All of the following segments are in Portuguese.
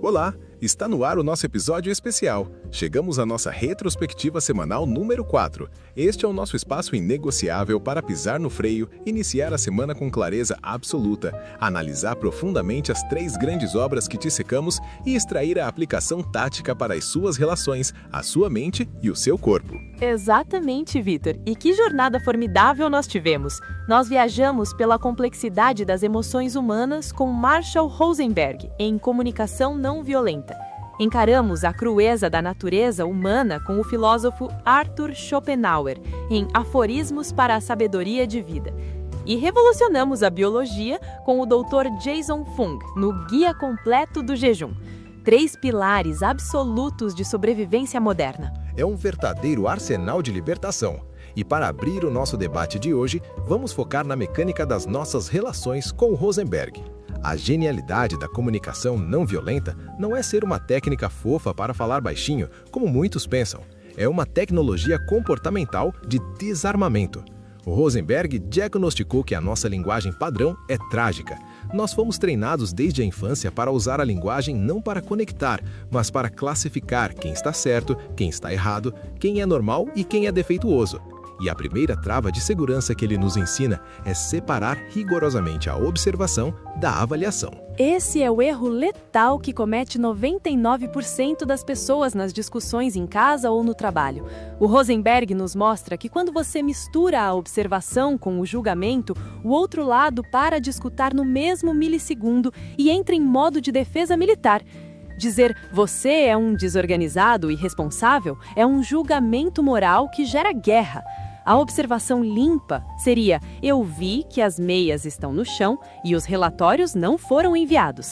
Olá, está no ar o nosso episódio especial. Chegamos à nossa retrospectiva semanal número 4. Este é o nosso espaço inegociável para pisar no freio, iniciar a semana com clareza absoluta, analisar profundamente as 3 grandes obras que dissecamos e extrair a aplicação tática para as suas relações, a sua mente e o seu corpo. Exatamente, Vitor. E que jornada formidável nós tivemos! Nós viajamos pela complexidade das emoções humanas com Marshall Rosenberg, em Comunicação Não Violenta. Encaramos a crueza da natureza humana com o filósofo Arthur Schopenhauer, em Aforismos para a Sabedoria de Vida. E revolucionamos a biologia com o Dr. Jason Fung, no Guia Completo do Jejum. 3 pilares absolutos de sobrevivência moderna. É um verdadeiro arsenal de libertação. E para abrir o nosso debate de hoje, vamos focar na mecânica das nossas relações com Rosenberg. A genialidade da comunicação não violenta não é ser uma técnica fofa para falar baixinho, como muitos pensam. É uma tecnologia comportamental de desarmamento. O Rosenberg diagnosticou que a nossa linguagem padrão é trágica. Nós fomos treinados desde a infância para usar a linguagem não para conectar, mas para classificar quem está certo, quem está errado, quem é normal e quem é defeituoso. E a primeira trava de segurança que ele nos ensina é separar rigorosamente a observação da avaliação. Esse é o erro letal que comete 99% das pessoas nas discussões em casa ou no trabalho. O Rosenberg nos mostra que quando você mistura a observação com o julgamento, o outro lado para de escutar no mesmo milissegundo e entra em modo de defesa militar. Dizer você é um desorganizado e irresponsável é um julgamento moral que gera guerra. A observação limpa seria: eu vi que as meias estão no chão e os relatórios não foram enviados.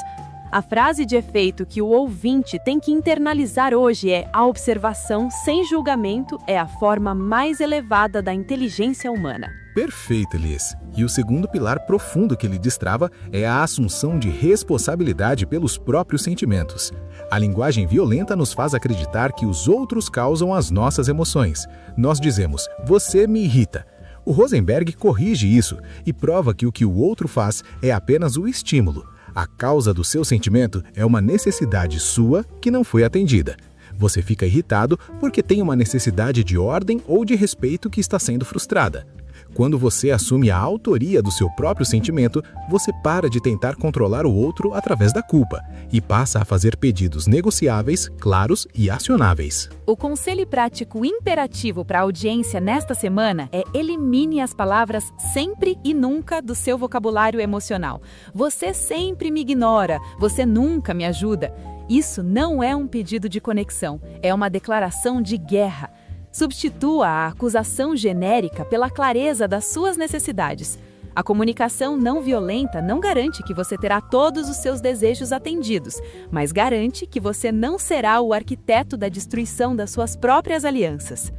A frase de efeito que o ouvinte tem que internalizar hoje é: a observação sem julgamento é a forma mais elevada da inteligência humana. Perfeito, Liz. E o segundo pilar profundo que ele destrava é a assunção de responsabilidade pelos próprios sentimentos. A linguagem violenta nos faz acreditar que os outros causam as nossas emoções. Nós dizemos, você me irrita. O Rosenberg corrige isso e prova que o outro faz é apenas o estímulo. A causa do seu sentimento é uma necessidade sua que não foi atendida. Você fica irritado porque tem uma necessidade de ordem ou de respeito que está sendo frustrada. Quando você assume a autoria do seu próprio sentimento, você para de tentar controlar o outro através da culpa e passa a fazer pedidos negociáveis, claros e acionáveis. O conselho prático imperativo para a audiência nesta semana é: elimine as palavras sempre e nunca do seu vocabulário emocional. Você sempre me ignora, você nunca me ajuda. Isso não é um pedido de conexão, é uma declaração de guerra. Substitua a acusação genérica pela clareza das suas necessidades. A comunicação não violenta não garante que você terá todos os seus desejos atendidos, mas garante que você não será o arquiteto da destruição das suas próprias alianças.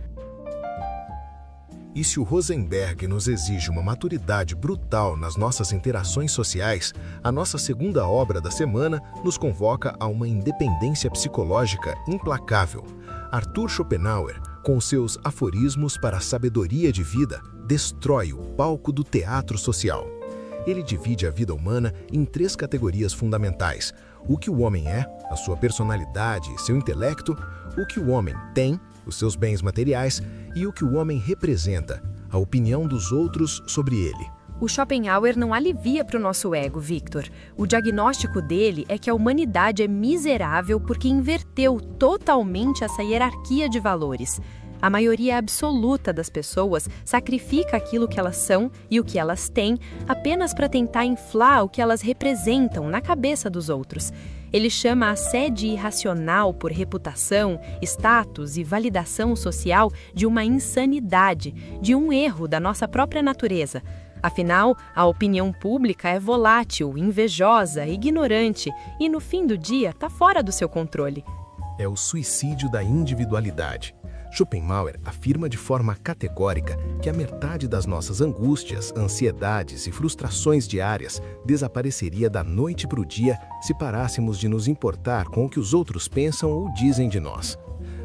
E se o Rosenberg nos exige uma maturidade brutal nas nossas interações sociais, a nossa segunda obra da semana nos convoca a uma independência psicológica implacável. Arthur Schopenhauer, com seus Aforismos para a Sabedoria de Vida, destrói o palco do teatro social. Ele divide a vida humana em 3 categorias fundamentais: o que o homem é, a sua personalidade e seu intelecto, o que o homem tem, os seus bens materiais, e o que o homem representa, a opinião dos outros sobre ele. O Schopenhauer não alivia para o nosso ego, Victor. O diagnóstico dele é que a humanidade é miserável porque inverteu totalmente essa hierarquia de valores. A maioria absoluta das pessoas sacrifica aquilo que elas são e o que elas têm apenas para tentar inflar o que elas representam na cabeça dos outros. Ele chama a sede irracional por reputação, status e validação social de uma insanidade, de um erro da nossa própria natureza. Afinal, a opinião pública é volátil, invejosa, ignorante e, no fim do dia, está fora do seu controle. É o suicídio da individualidade. Schopenhauer afirma de forma categórica que a metade das nossas angústias, ansiedades e frustrações diárias desapareceria da noite para o dia se parássemos de nos importar com o que os outros pensam ou dizem de nós.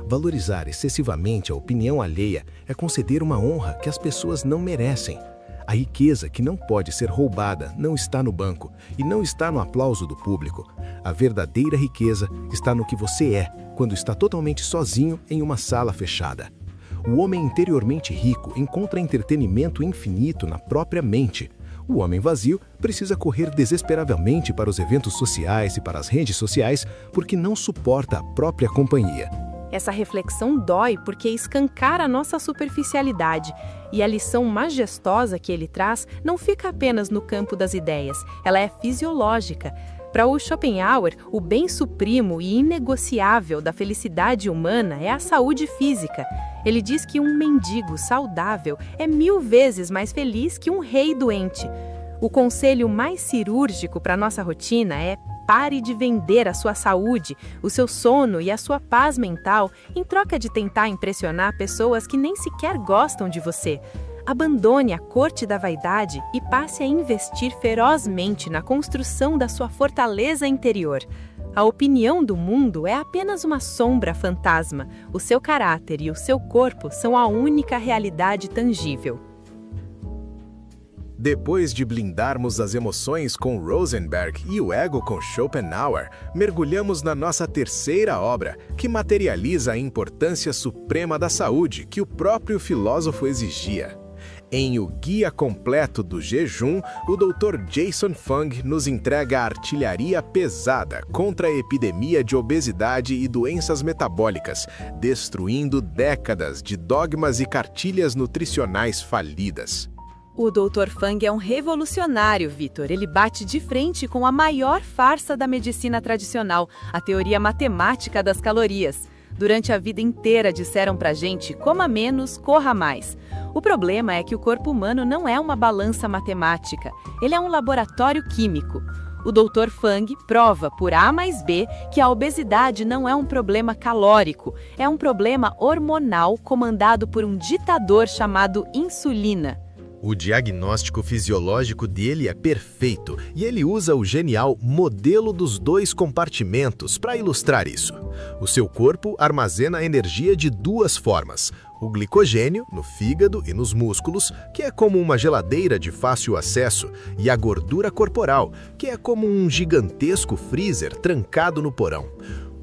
Valorizar excessivamente a opinião alheia é conceder uma honra que as pessoas não merecem. A riqueza que não pode ser roubada não está no banco e não está no aplauso do público. A verdadeira riqueza está no que você é, quando está totalmente sozinho em uma sala fechada. O homem interiormente rico encontra entretenimento infinito na própria mente. O homem vazio precisa correr desesperavelmente para os eventos sociais e para as redes sociais porque não suporta a própria companhia. Essa reflexão dói porque escancara a nossa superficialidade, e a lição majestosa que ele traz não fica apenas no campo das ideias, ela é fisiológica. Para o Schopenhauer, o bem supremo e inegociável da felicidade humana é a saúde física. Ele diz que um mendigo saudável é 1000 vezes mais feliz que um rei doente. O conselho mais cirúrgico para nossa rotina é: pare de vender a sua saúde, o seu sono e a sua paz mental em troca de tentar impressionar pessoas que nem sequer gostam de você. Abandone a corte da vaidade e passe a investir ferozmente na construção da sua fortaleza interior. A opinião do mundo é apenas uma sombra fantasma. O seu caráter e o seu corpo são a única realidade tangível. Depois de blindarmos as emoções com Rosenberg e o ego com Schopenhauer, mergulhamos na nossa terceira obra, que materializa a importância suprema da saúde que o próprio filósofo exigia. Em O Guia Completo do Jejum, o Dr. Jason Fung nos entrega a artilharia pesada contra a epidemia de obesidade e doenças metabólicas, destruindo décadas de dogmas e cartilhas nutricionais falidas. O Dr. Fung é um revolucionário, Victor. Ele bate de frente com a maior farsa da medicina tradicional, a teoria matemática das calorias. Durante a vida inteira disseram pra gente: coma menos, corra mais. O problema é que o corpo humano não é uma balança matemática, ele é um laboratório químico. O Dr. Fung prova por A mais B que a obesidade não é um problema calórico, é um problema hormonal comandado por um ditador chamado insulina. O diagnóstico fisiológico dele é perfeito e ele usa o genial modelo dos 2 compartimentos para ilustrar isso. O seu corpo armazena energia de 2 formas: o glicogênio, no fígado e nos músculos, que é como uma geladeira de fácil acesso, e a gordura corporal, que é como um gigantesco freezer trancado no porão.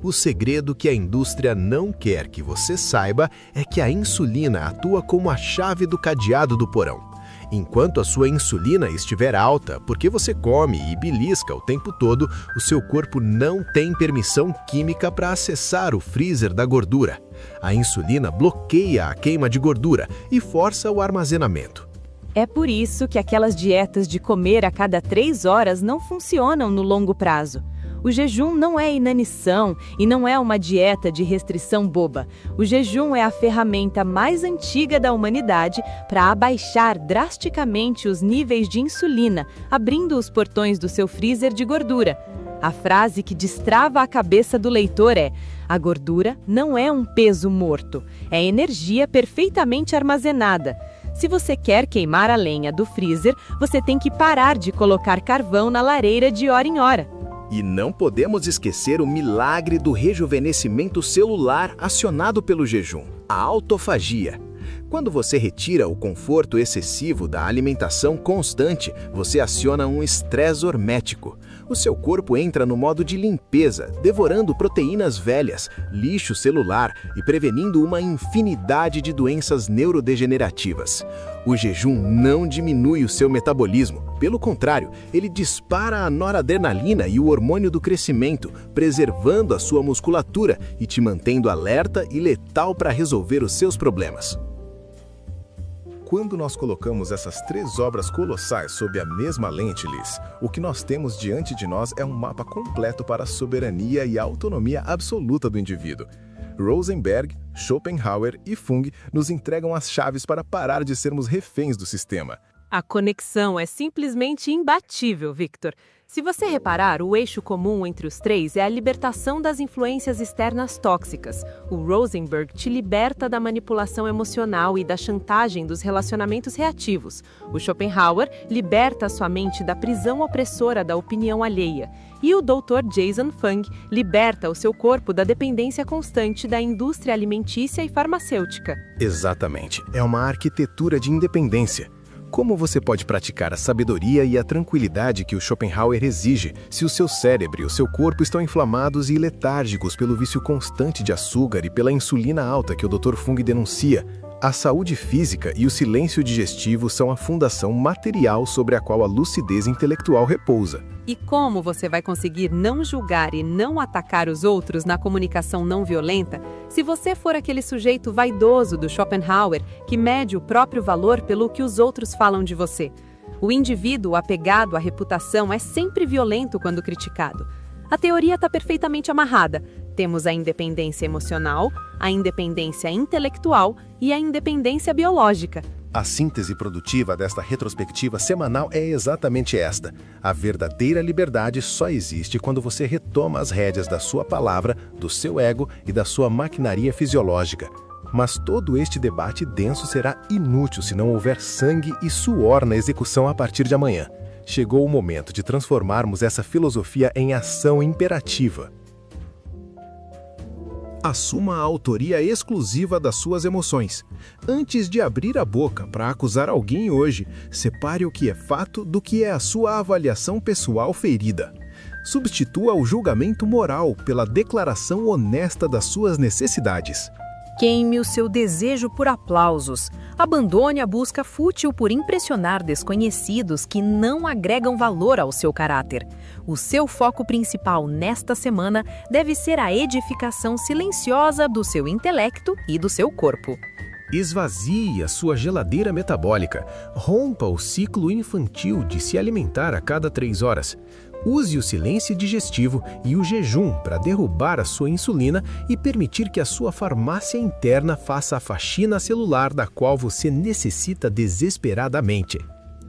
O segredo que a indústria não quer que você saiba é que a insulina atua como a chave do cadeado do porão. Enquanto a sua insulina estiver alta, porque você come e belisca o tempo todo, o seu corpo não tem permissão química para acessar o freezer da gordura. A insulina bloqueia a queima de gordura e força o armazenamento. É por isso que aquelas dietas de comer a cada 3 horas não funcionam no longo prazo. O jejum não é inanição e não é uma dieta de restrição boba. O jejum é a ferramenta mais antiga da humanidade para abaixar drasticamente os níveis de insulina, abrindo os portões do seu freezer de gordura. A frase que destrava a cabeça do leitor é: a gordura não é um peso morto, é energia perfeitamente armazenada. Se você quer queimar a lenha do freezer, você tem que parar de colocar carvão na lareira de hora em hora. E não podemos esquecer o milagre do rejuvenescimento celular acionado pelo jejum, a autofagia. Quando você retira o conforto excessivo da alimentação constante, você aciona um estresse hormético. O seu corpo entra no modo de limpeza, devorando proteínas velhas, lixo celular e prevenindo uma infinidade de doenças neurodegenerativas. O jejum não diminui o seu metabolismo, pelo contrário, ele dispara a noradrenalina e o hormônio do crescimento, preservando a sua musculatura e te mantendo alerta e letal para resolver os seus problemas. Quando nós colocamos essas 3 obras colossais sob a mesma lente, Liz, o que nós temos diante de nós é um mapa completo para a soberania e a autonomia absoluta do indivíduo. Rosenberg, Schopenhauer e Fung nos entregam as chaves para parar de sermos reféns do sistema. A conexão é simplesmente imbatível, Victor. Se você reparar, o eixo comum entre os 3 é a libertação das influências externas tóxicas. O Rosenberg te liberta da manipulação emocional e da chantagem dos relacionamentos reativos. O Schopenhauer liberta sua mente da prisão opressora da opinião alheia. E o Dr. Jason Fung liberta o seu corpo da dependência constante da indústria alimentícia e farmacêutica. Exatamente. É uma arquitetura de independência. Como você pode praticar a sabedoria e a tranquilidade que o Schopenhauer exige se o seu cérebro e o seu corpo estão inflamados e letárgicos pelo vício constante de açúcar e pela insulina alta que o Dr. Fung denuncia? A saúde física e o silêncio digestivo são a fundação material sobre a qual a lucidez intelectual repousa. E como você vai conseguir não julgar e não atacar os outros na comunicação não violenta se você for aquele sujeito vaidoso do Schopenhauer que mede o próprio valor pelo que os outros falam de você? O indivíduo apegado à reputação é sempre violento quando criticado. A teoria está perfeitamente amarrada. Temos a independência emocional, a independência intelectual e a independência biológica. A síntese produtiva desta retrospectiva semanal é exatamente esta. A verdadeira liberdade só existe quando você retoma as rédeas da sua palavra, do seu ego e da sua maquinaria fisiológica. Mas todo este debate denso será inútil se não houver sangue e suor na execução a partir de amanhã. Chegou o momento de transformarmos essa filosofia em ação imperativa. Assuma a autoria exclusiva das suas emoções. Antes de abrir a boca para acusar alguém hoje, separe o que é fato do que é a sua avaliação pessoal ferida. Substitua o julgamento moral pela declaração honesta das suas necessidades. Queime o seu desejo por aplausos. Abandone a busca fútil por impressionar desconhecidos que não agregam valor ao seu caráter. O seu foco principal nesta semana deve ser a edificação silenciosa do seu intelecto e do seu corpo. Esvazie a sua geladeira metabólica. Rompa o ciclo infantil de se alimentar a cada 3 horas. Use o silêncio digestivo e o jejum para derrubar a sua insulina e permitir que a sua farmácia interna faça a faxina celular da qual você necessita desesperadamente.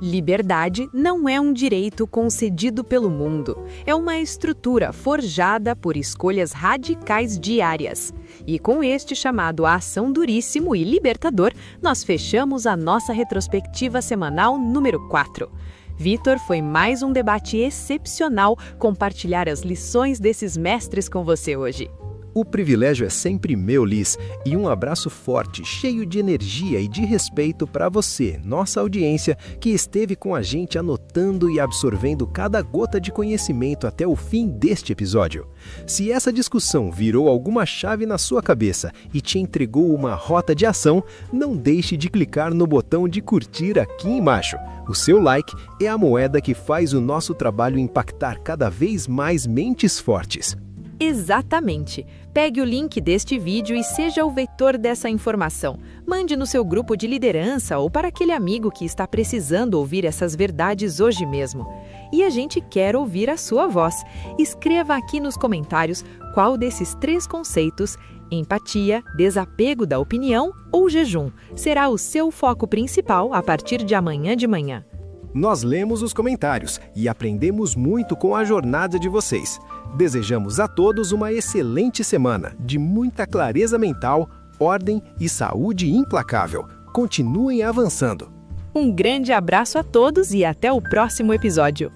Liberdade não é um direito concedido pelo mundo. É uma estrutura forjada por escolhas radicais diárias. E com este chamado à ação duríssimo e libertador, nós fechamos a nossa retrospectiva semanal número 4. Vitor, foi mais um debate excepcional compartilhar as lições desses mestres com você hoje. O privilégio é sempre meu, Liz, e um abraço forte, cheio de energia e de respeito para você, nossa audiência, que esteve com a gente anotando e absorvendo cada gota de conhecimento até o fim deste episódio. Se essa discussão virou alguma chave na sua cabeça e te entregou uma rota de ação, não deixe de clicar no botão de curtir aqui embaixo. O seu like é a moeda que faz o nosso trabalho impactar cada vez mais mentes fortes. Exatamente. Pegue o link deste vídeo e seja o vetor dessa informação. Mande no seu grupo de liderança ou para aquele amigo que está precisando ouvir essas verdades hoje mesmo. E a gente quer ouvir a sua voz. Escreva aqui nos comentários qual desses 3 conceitos, empatia, desapego da opinião ou jejum, será o seu foco principal a partir de amanhã de manhã. Nós lemos os comentários e aprendemos muito com a jornada de vocês. Desejamos a todos uma excelente semana, de muita clareza mental, ordem e saúde implacável. Continuem avançando. Um grande abraço a todos e até o próximo episódio.